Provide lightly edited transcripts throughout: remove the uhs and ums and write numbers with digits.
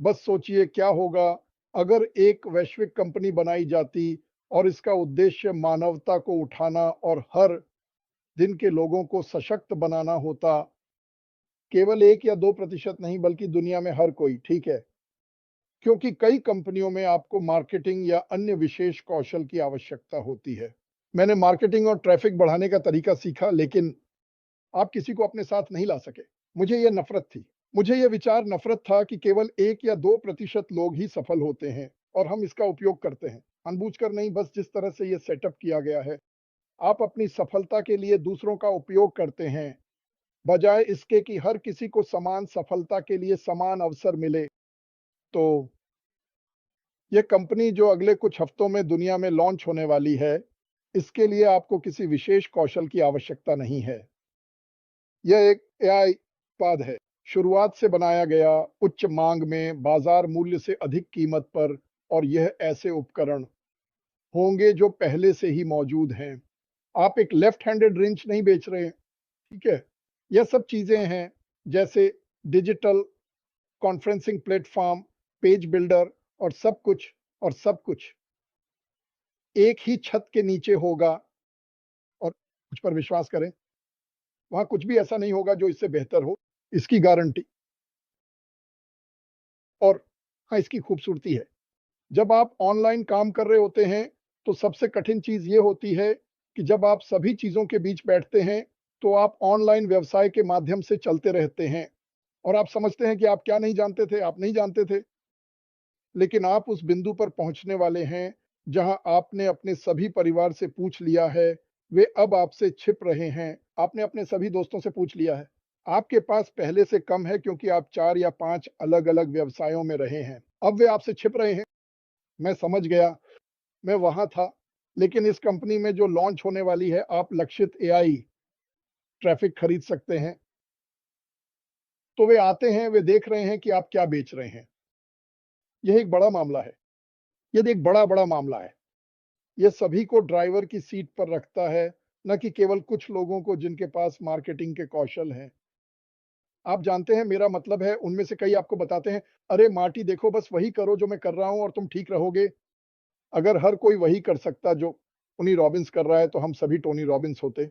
बस सोचिए क्या होगा अगर एक वैश्विक कंपनी बनाई जाती और इसका उद्देश्य मानवता को उठाना और हर दिन के लोगों को सशक्त बनाना होता। केवल 1 या 2% नहीं बल्कि दुनिया में हर कोई, ठीक है? क्योंकि कई कंपनियों में आपको मार्केटिंग या अन्य विशेष कौशल की आवश्यकता होती है। मैंने मार्केटिंग और ट्रैफ़िक बढ़ाने का तरीका सीखा, लेकिन आप किसी को अपने साथ नहीं ला सके। मुझे ये नफ़रत थी। मुझे ये विचार नफ़रत था कि केवल 1 या 2% लोग ही सफल होते हैं और हम इसका उपयोग करते हैं। जानबूझकर नहीं, बस जिस तरह से ये सेटअप किया गया है। आप अपनी सफलता के लिए दूसरों का उपयोग करते हैं, बजाय इसके कि हर किसी को समान सफलता के लिए समान अवसर मिले। तो ये कंपनी जो अगले कुछ हफ्तों में दुनिया में लॉन्च होने वाली है, इसके लिए आपको किसी विशेष कौशल की आवश्यकता नहीं है। यह एक एआई उत्पाद है, शुरुआत से बनाया गया, उच्च मांग में, बाजार मूल्य से अधिक कीमत पर, और यह ऐसे उपकरण होंगे जो पहले से ही मौजूद हैं। आप एक लेफ्ट हैंडेड रिंच नहीं बेच रहे हैं, ठीक है? यह सब चीज़ें हैं, जैसे digital conferencing platform, page builder और सब कुछ एक ही छत के नीचे होगा। और मुझ पर विश्वास करें, वहाँ कुछ भी ऐसा नहीं होगा जो इससे बेहतर हो, इसकी गारंटी। और हाँ, इसकी खूबसूरती है, जब आप ऑनलाइन काम कर रहे होते हैं, तो सबसे कठिन चीज़ ये होती है कि जब आप सभी चीज़ों के बीच बैठते हैं, तो आप ऑनलाइन व्यवसाय के माध्यम से चलते रहते हैं और आप समझते हैं कि आप क्या नहीं जानते थे, आप नहीं जानते थे। लेकिन आप उस बिंदु पर पहुँचने वाले हैं, जहाँ आपने अपने सभी परिवार से पूछ लिया है, वे अब आपसे छिप रहे हैं। आपने अपने सभी दोस्तों से पूछ लिया है। आपके पास पहले से कम है क्योंकि आप 4 या 5 अलग-अलग व्यवसायों में रहे हैं। अब वे आपसे छिप रहे हैं। मैं समझ गया, मैं वहाँ था, लेकिन इस कंपनी में जो लॉन्च होने वाली है, आप लक्षित एआई ट्रैफ़िक खरीद सकते हैं। तो वे आते हैं, वे देख रहे हैं कि आप क्या बेच रहे हैं। यह एक बड़ा मामला है। ये एक बड़ा-बड़ा मामला है। ये सभी को ड्राइवर की सीट पर रखता है, न कि केवल कुछ लोगों को जिनके पास मार्केटिंग के कौशल हैं। आप जानते हैं, मेरा मतलब है, उनमें से कई आपको बताते हैं, "अरे मार्टी देखो, बस वही करो जो मैं कर रहा हूँ और तुम ठीक रहोगे।" अगर हर कोई वही कर सकता जो टोनी रॉबिन्स कर रहा है, तो हम सभी टोनी रॉबिन्स होते।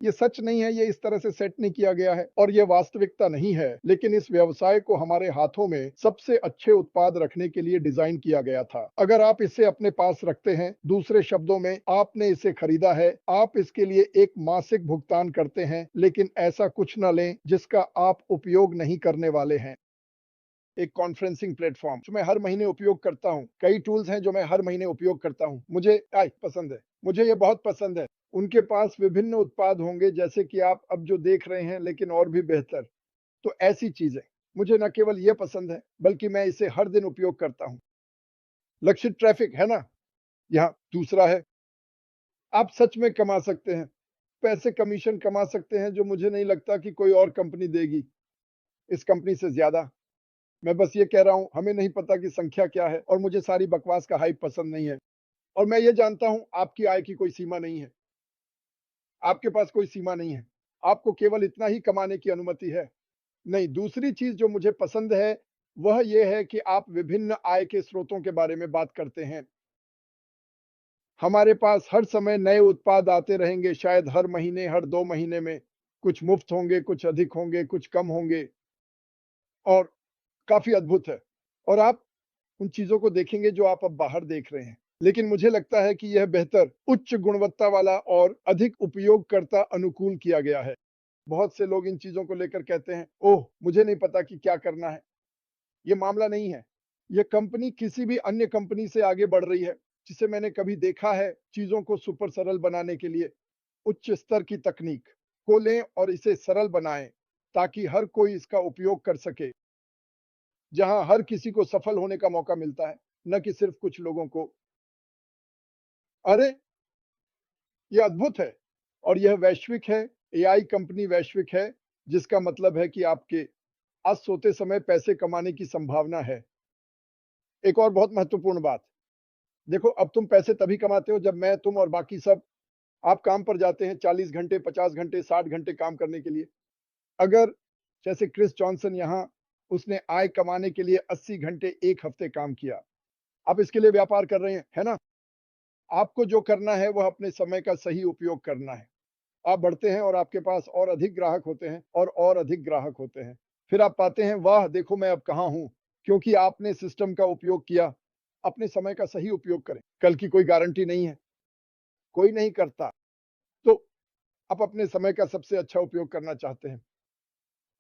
ये सच नहीं है, ये इस तरह से सेट नहीं किया गया है और ये वास्तविकता नहीं है, लेकिन इस व्यवसाय को हमारे हाथों में सबसे अच्छे उत्पाद रखने के लिए डिजाइन किया गया था। अगर आप इसे अपने पास रखते हैं, दूसरे शब्दों में आपने इसे खरीदा है, आप इसके लिए एक मासिक भुगतान करते हैं, लेकिन ऐसा कुछ न लें जिसका आप उपयोग नहीं करने वाले हैं। एक कॉन्फ्रेंसिंग प्लेटफ़ॉर्म जो मैं हर महीने उपयोग करता हूँ। कई टूल्स हैं जो मैं हर महीने उपयोग करता हूँ। मुझे पसंद है। मुझे ये बहुत पसंद है। उनके पास विभिन्न उत्पाद होंगे जैसे कि आप अब जो देख रहे हैं, लेकिन और भी बेहतर। तो ऐसी चीज़ें, मुझे न केवल ये पसंद है, बल्कि मैं इसे हर दिन उपयोग करता हूँ। लक्षित ट्रैफ़िक है ना? यहाँ दूसरा है, आप सच में कमा सकते हैं। पैसे कमीशन कमा सकते हैं जो मुझे नहीं लगता कि कोई और कंपनी देगी, इस कंपनी से ज़्यादा। मैं बस ये कह रहा हूँ, हमें नहीं पता कि संख्या क्या है और मुझे सारी बकवास का हाइप पसंद नहीं है। और मैं ये जानता हूँ, आपकी आय की कोई सीमा नहीं है। आपके पास कोई सीमा नहीं है। आपको केवल इतना ही कमाने की अनुमति है। नहीं, दूसरी चीज़ जो मुझे पसंद है, वह ये है कि आप विभिन्न आय के स्रोतों के बारे में बात करते हैं। हमारे पास हर समय नए उत्पाद आते रहेंगे, शायद हर महीने, हर 2 महीने में। कुछ मुफ्त होंगे, कुछ अधिक होंगे, कुछ कम होंगे और काफ़ी अद्भुत है। और आप उन चीज़ों को देखेंगे जो आप अब बाहर देख रहे हैं। लेकिन मुझे लगता है कि यह बेहतर, उच्च गुणवत्ता वाला और अधिक उपयोगकर्ता अनुकूल किया गया है। बहुत से लोग इन चीज़ों को लेकर कहते हैं, "ओह! मुझे नहीं पता कि क्या करना है।" ये मामला नहीं है। ये कंपनी किसी भी अन्य कंपनी से आगे बढ़ रही है, जिसे मैंने कभी देखा है चीज़ों को सुपर सरल बनाने के लिए। उच्च स्तर की तकनीक को लें और इसे सरल बनाएँ, ताकि हर कोई इसका उपयोग कर सके। जहाँ हर किसी को सफल होने का मौका मिलता है, न कि सिर्फ़ कुछ लोगों को। अरे! ये अद्भुत है और यह वैश्विक है, एआई कंपनी वैश्विक है, जिसका मतलब है कि आपके आज सोते समय पैसे कमाने की संभावना है। एक और बहुत महत्वपूर्ण बात, देखो अब तुम पैसे तभी कमाते हो जब मैं, तुम और बाकी सब आप काम पर जाते हैं 40 घंटे, 50 घंटे, 60 घंटे काम करने के लिए। अगर जैसे क्रिस जॉनसन यहाँ उसने आय कमाने के लिए 80 घंटे 1 हफ्ते काम किया। आप इसके लिए व्यापार कर रहे हैं, है ना? आपको जो करना है वह अपने समय का सही उपयोग करना है। आप बढ़ते हैं और आपके पास और अधिक ग्राहक होते हैं और अधिक ग्राहक होते हैं। फिर आप पाते हैं, वाह! देखो मैं अब कहाँ हूँ, क्योंकि आपने सिस्टम का उपयोग किया। अपने समय का सही उपयोग करें, कल की कोई गारंटी नहीं है, कोई नहीं करता। तो आप अपने समय का सबसे अच्छा उपयोग करना चाहते हैं।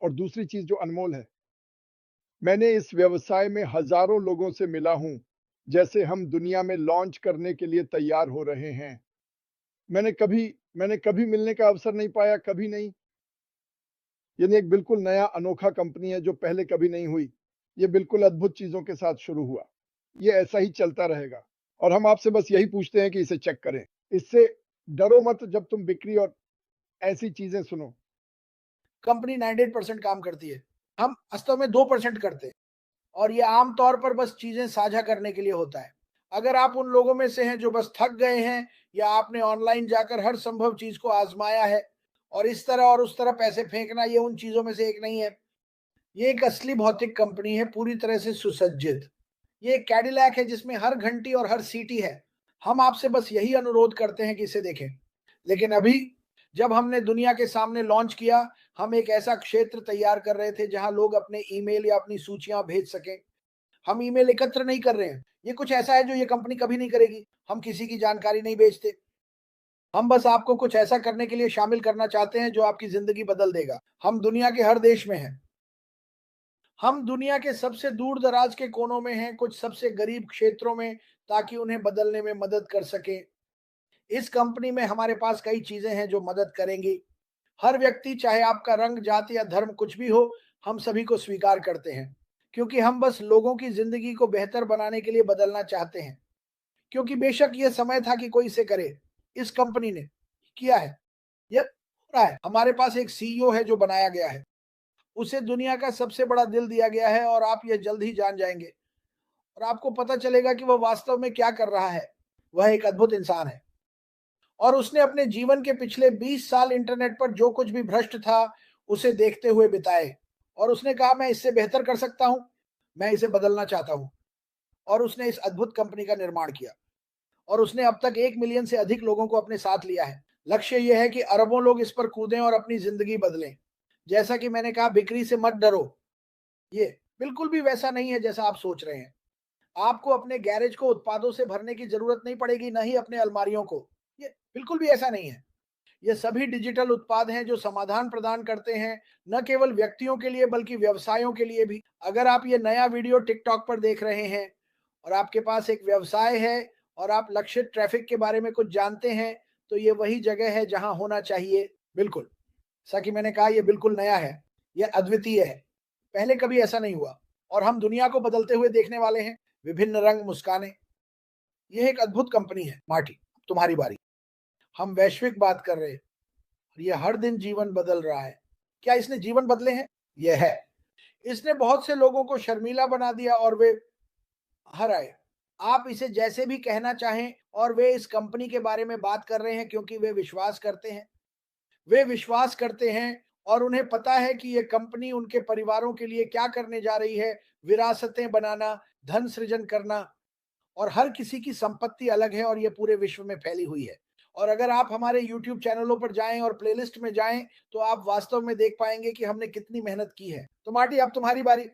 और दूसरी चीज़ जो अनमोल है, मैंने इस व्यवसाय में हज़ारों लोगों से मिला हूँ, जैसे हम दुनिया में लॉन्च करने के लिए तैयार हो रहे हैं। मैंने कभी मिलने का अवसर नहीं पाया, कभी नहीं। यानी एक बिल्कुल नया अनोखा कंपनी है जो पहले कभी नहीं हुई। ये बिल्कुल अद्भुत चीज़ों के साथ शुरू हुआ। ये ऐसा ही चलता रहेगा और हम आपसे बस यही पूछते हैं कि इसे चेक करें। इससे डरो मत जब तुम बिक्री और ऐसी चीज़ें सुनो। कंपनी 98% काम करती है। हम वास्तव में 2% करते हैं और ये आम तौर पर बस चीज़ें साझा करने के लिए होता है। अगर आप उन लोगों में से हैं जो बस थक गए हैं या आपने ऑनलाइन जाकर हर संभव चीज़ को आज़माया है और इस तरह और उस तरह पैसे फेंकना ये उन चीज़ों में से एक नहीं है। ये एक असली भौतिक कंपनी है, पूरी तरह से सुसज्जित। ये एक कैडिलैक है जिसमें हर घंटी और हर सीटी है। हम आपसे बस यही अनुरोध करते हैं कि इसे देखें। लेकिन अभी जब हमने दुनिया के सामने लॉन्च किया, हम एक ऐसा क्षेत्र तैयार कर रहे थे जहां लोग अपने ईमेल या अपनी सूचियां भेज सकें। हम ईमेल एकत्र नहीं कर रहे हैं। ये कुछ ऐसा है जो ये कंपनी कभी नहीं करेगी। हम किसी की जानकारी नहीं बेचते। हम बस आपको कुछ ऐसा करने के लिए शामिल करना चाहते हैं जो आपकी जिंदगी बदल देगा। हम दुनिया के हर देश में हैं। हम दुनिया के सबसे दूर दराज के कोनों में हैं, कुछ सबसे गरीब क्षेत्रों में, ताकि उन्हें बदलने में मदद कर सकें। इस कंपनी में हमारे पास कई चीजें हैं जो मदद करेंगी। हर व्यक्ति, चाहे आपका रंग, जाति या धर्म कुछ भी हो, हम सभी को स्वीकार करते हैं, क्योंकि हम बस लोगों की जिंदगी को बेहतर बनाने के लिए बदलना चाहते हैं। क्योंकि बेशक ये समय था कि कोई इसे करे, इस कंपनी ने किया है, यह हो रहा है। हमारे पास एक सीईओ है जो बनाया गया है, उसे दुनिया का सबसे बड़ा दिल दिया गया है और आप यह जल्द ही जान जाएंगे और आपको पता चलेगा कि वह वास्तव में क्या कर रहा है। वह एक अद्भुत इंसान है और उसने अपने जीवन के पिछले 20 साल इंटरनेट पर जो कुछ भी भ्रष्ट था, उसे देखते हुए बिताए और उसने कहा, मैं इससे बेहतर कर सकता हूं, मैं इसे बदलना चाहता हूं। और उसने इस अद्भुत कंपनी का निर्माण किया और उसने अब तक 1 मिलियन से अधिक लोगों को अपने साथ लिया है। लक्ष्य यह है कि अरबों लोग इस पर कूदें और अपनी जिंदगी बदलें। जैसा कि मैंने कहा, बिक्री से मत डरो। ये बिल्कुल भी वैसा नहीं है जैसा आप सोच रहे हैं। आपको अपने गैरेज को उत्पादों से भरने की जरूरत नहीं पड़ेगी, न ही अपने अलमारियों को। ये बिल्कुल भी ऐसा नहीं है। ये सभी डिजिटल उत्पाद हैं जो समाधान प्रदान करते हैं, न केवल व्यक्तियों के लिए बल्कि व्यवसायों के लिए भी। अगर आप ये नया वीडियो टिकटॉक पर देख रहे हैं और आपके पास एक व्यवसाय है और आप लक्षित ट्रैफिक के बारे में कुछ जानते हैं, तो ये वही जगह है जहां होना चाहिए। बिल्कुल, जैसा कि मैंने कहा, ये बिल्कुल नया है, ये अद्वितीय है, पहले कभी ऐसा नहीं हुआ और हम दुनिया को बदलते हुए देखने वाले हैं। विभिन्न रंग, मुस्कानें, यह एक अद्भुत कंपनी है। मार्टी, तुम्हारी बारी। हम वैश्विक बात कर रहे हैं और ये हर दिन जीवन बदल रहा है। क्या इसने जीवन बदले हैं? यह है। इसने बहुत से लोगों को शर्मीला बना दिया और वे हर आए। आप इसे जैसे भी कहना चाहें, और वे इस कंपनी के बारे में बात कर रहे हैं क्योंकि वे विश्वास करते हैं। वे विश्वास करते हैं और उन्हें पता है कि ये कंपनी उनके परिवारों के लिए क्या करने जा रही है। विरासतें बनाना, धन सृजन करना, और हर किसी की संपत्ति अलग है और ये पूरे विश्व में फैली हुई है। और अगर आप हमारे यूट्यूब चैनलों पर जाएं और प्लेलिस्ट में जाएं, तो आप वास्तव में देख पाएंगे कि हमने कितनी मेहनत की है। तो मार्टी, अब तुम्हारी बारी।